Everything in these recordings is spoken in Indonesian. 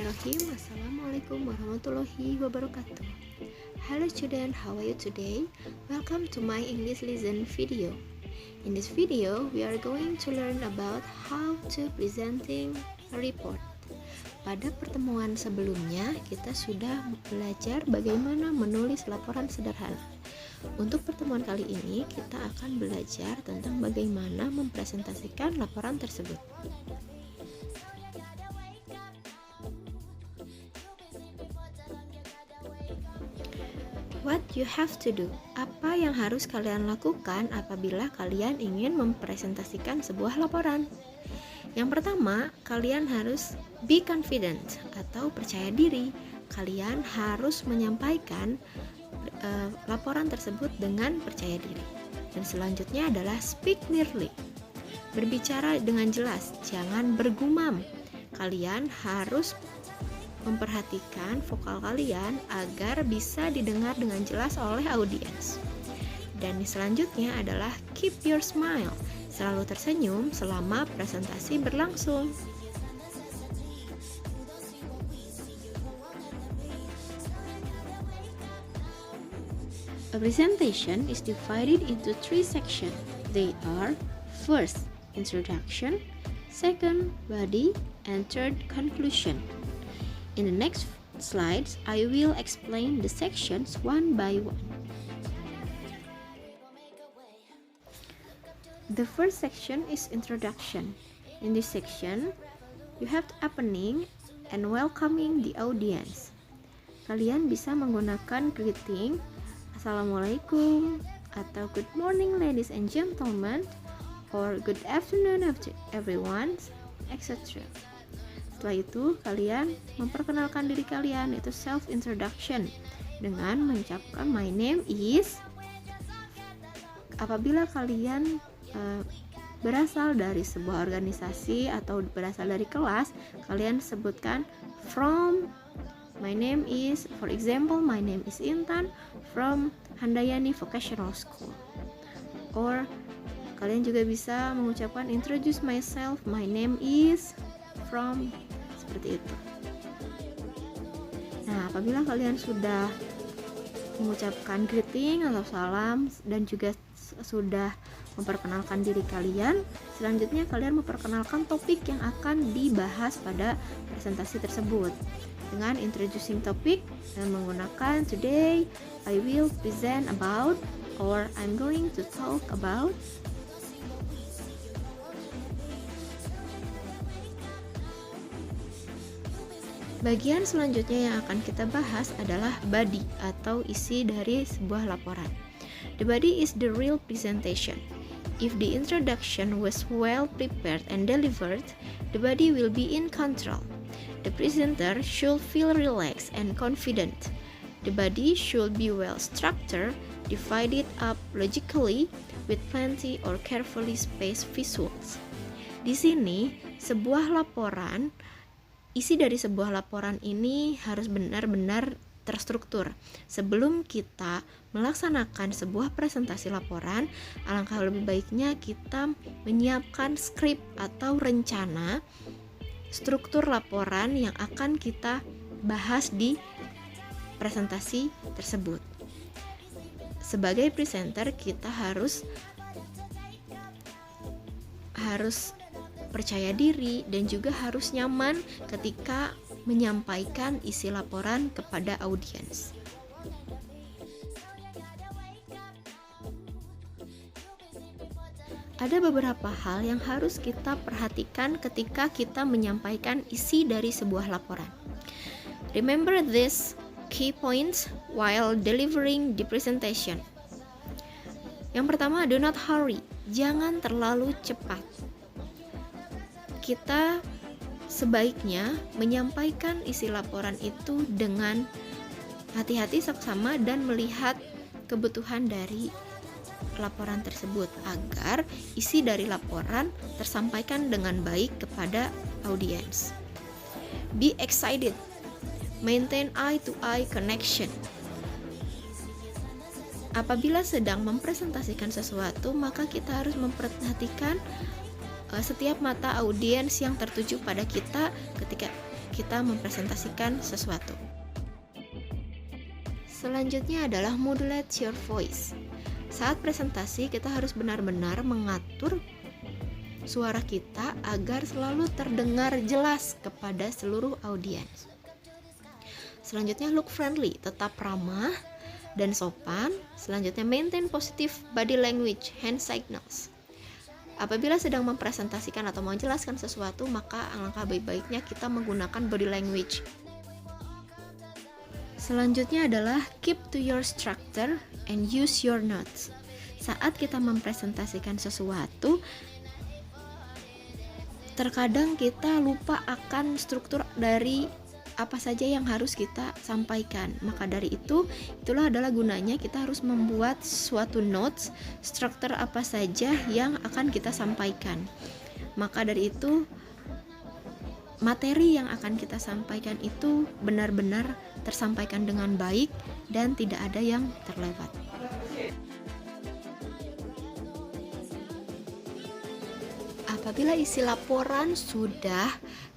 Bismillahirrahmanirrahim. Assalamualaikum warahmatullahi wabarakatuh. Hello student, how are you today? Welcome to my English lesson video. In this video, we are going to learn about how to presenting a report. Pada pertemuan sebelumnya, kita sudah belajar bagaimana menulis laporan sederhana. Untuk pertemuan kali ini, kita akan belajar tentang bagaimana mempresentasikan laporan tersebut. What you have to do? Apa yang harus kalian lakukan apabila kalian ingin mempresentasikan sebuah laporan? Yang pertama, kalian harus be confident atau percaya diri. Kalian harus menyampaikan laporan tersebut dengan percaya diri. Dan selanjutnya adalah speak clearly. Berbicara dengan jelas, jangan bergumam. Kalian harus memperhatikan vokal kalian agar bisa didengar dengan jelas oleh audiens. Dan selanjutnya adalah keep your smile. Selalu tersenyum selama presentasi berlangsung. A presentation is divided into 3 sections. They are: first, introduction; second, body; and third, conclusion. In the next slides, I will explain the sections one by one. The first section is introduction. In this section, you have the opening and welcoming the audience. Kalian bisa menggunakan greeting, Assalamualaikum, atau good morning ladies and gentlemen, or good afternoon everyone, etc. Setelah itu, kalian memperkenalkan diri kalian, yaitu self-introduction, dengan mengucapkan my name is. Apabila kalian berasal dari sebuah organisasi atau berasal dari kelas, kalian sebutkan from. My name is, for example, my name is Intan from Handayani Vocational School. Or kalian juga bisa mengucapkan introduce myself, my name is from, seperti itu. Nah, apabila kalian sudah mengucapkan greeting atau salam dan juga sudah memperkenalkan diri kalian, selanjutnya kalian memperkenalkan topik yang akan dibahas pada presentasi tersebut dengan introducing topik dan menggunakan today I will present about, or I'm going to talk about. Bagian selanjutnya yang akan kita bahas adalah body atau isi dari sebuah laporan. The body is the real presentation. If the introduction was well prepared and delivered, the body will be in control. The presenter should feel relaxed and confident. The body should be well structured, divided up logically with plenty or carefully spaced visuals. Di sini, isi dari sebuah laporan ini harus benar-benar terstruktur. Sebelum kita melaksanakan sebuah presentasi laporan, alangkah lebih baiknya kita menyiapkan skrip atau rencana struktur laporan yang akan kita bahas di presentasi tersebut. Sebagai presenter, kita harus percaya diri dan juga harus nyaman ketika menyampaikan isi laporan kepada audiens. Ada beberapa hal yang harus kita perhatikan ketika kita menyampaikan isi dari sebuah laporan. Remember these key points while delivering the presentation. Yang pertama, do not hurry. Jangan terlalu cepat. Kita sebaiknya menyampaikan isi laporan itu dengan hati-hati, seksama, dan melihat kebutuhan dari laporan tersebut agar isi dari laporan tersampaikan dengan baik kepada audiens. Be excited. Maintain eye-to-eye connection. Apabila sedang mempresentasikan sesuatu, maka kita harus memperhatikan setiap mata audiens yang tertuju pada kita ketika kita mempresentasikan sesuatu. Selanjutnya adalah modulate your voice. Saat presentasi kita harus benar-benar mengatur suara kita agar selalu terdengar jelas kepada seluruh audiens. Selanjutnya look friendly, tetap ramah dan sopan. Selanjutnya maintain positive body language, hand signals. Apabila sedang mempresentasikan atau menjelaskan sesuatu, maka alangkah baik-baiknya kita menggunakan body language. Selanjutnya adalah keep to your structure and use your notes. Saat kita mempresentasikan sesuatu, terkadang kita lupa akan struktur dari apa saja yang harus kita sampaikan. Maka dari itulah adalah gunanya kita harus membuat suatu notes, struktur apa saja yang akan kita sampaikan. Maka dari itu, materi yang akan kita sampaikan itu benar-benar tersampaikan dengan baik dan tidak ada yang terlewat. Apabila isi laporan sudah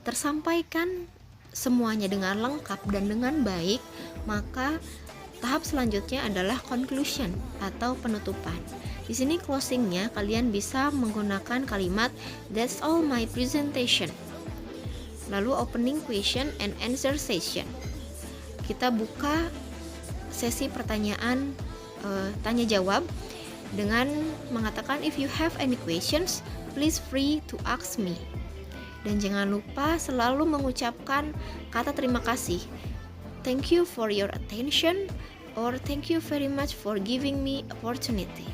tersampaikan semuanya dengan lengkap dan dengan baik, maka tahap selanjutnya adalah conclusion atau penutupan. Di sini closingnya kalian bisa menggunakan kalimat "That's all my presentation". Lalu opening question and answer session. Kita buka sesi pertanyaan tanya jawab dengan mengatakan if you have any questions, please free to ask me. Dan jangan lupa selalu mengucapkan kata terima kasih. Thank you for your attention or thank you very much for giving me opportunity.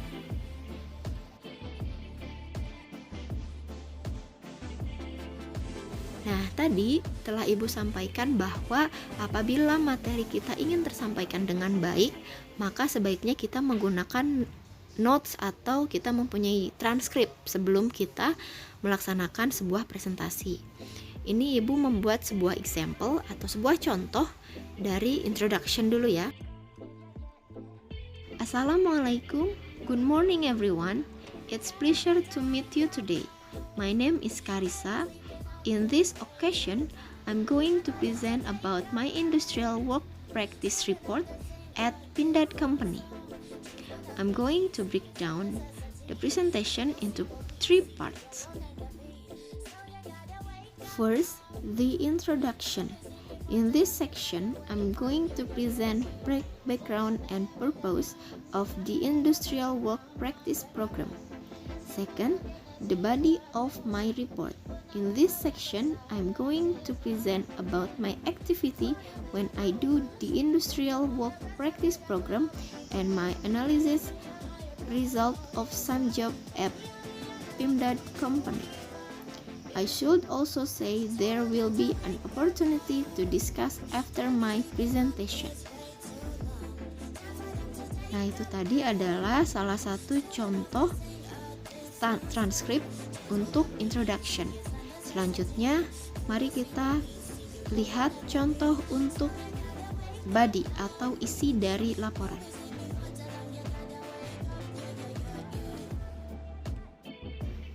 Nah, tadi telah Ibu sampaikan bahwa apabila materi kita ingin tersampaikan dengan baik, maka sebaiknya kita menggunakan notes atau kita mempunyai transkrip sebelum kita melaksanakan sebuah presentasi. Ini Ibu membuat sebuah example atau sebuah contoh dari introduction dulu ya. Assalamualaikum, good morning everyone. It's pleasure to meet you today. My name is Karissa. In this occasion, I'm going to present about my industrial work practice report at Pindad Company. I'm going to break down the presentation into 3 parts. First, the introduction. In this section, I'm going to present background and purpose of the industrial work practice program. Second, the body of my report. In this section, I'm going to present about my activity when I do the industrial work practice program and my analysis result of some job at Pindad Company. I should also say there will be an opportunity to discuss after my presentation. Nah, itu tadi adalah salah satu contoh transkrip untuk introduction. Selanjutnya, mari kita lihat contoh untuk body atau isi dari laporan.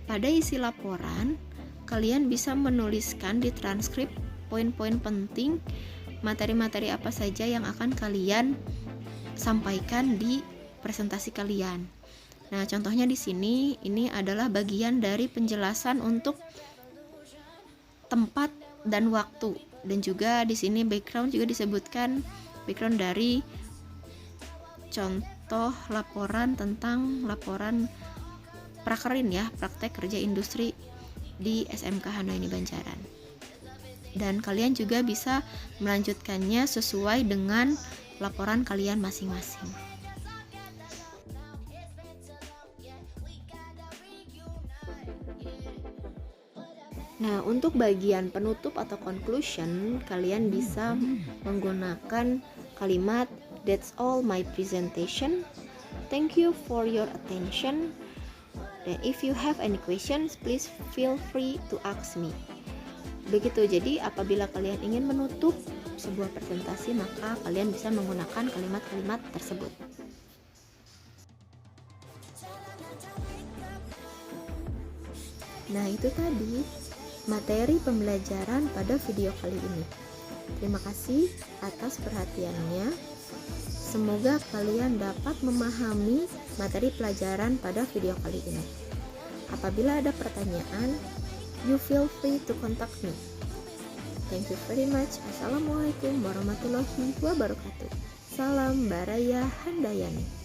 Pada isi laporan, kalian bisa menuliskan di transkrip poin-poin penting, materi-materi apa saja yang akan kalian sampaikan di presentasi kalian. Nah, contohnya di sini ini adalah bagian dari penjelasan untuk tempat dan waktu, dan juga di sini background juga disebutkan background dari contoh laporan tentang laporan prakerin ya, praktek kerja industri di SMK Handayani Banjaran. Dan kalian juga bisa melanjutkannya sesuai dengan laporan kalian masing-masing. Nah, untuk bagian penutup atau conclusion, kalian bisa menggunakan kalimat "That's all my presentation. Thank you for your attention. Dan if you have any questions, please feel free to ask me." Begitu. Jadi, apabila kalian ingin menutup sebuah presentasi, maka kalian bisa menggunakan kalimat-kalimat tersebut. Nah, itu tadi materi pembelajaran pada video kali ini. Terima kasih atas perhatiannya. Semoga kalian dapat memahami materi pelajaran pada video kali ini. Apabila ada pertanyaan, you feel free to contact me. Thank you very much. Assalamualaikum warahmatullahi wabarakatuh. Salam Baraya Handayani.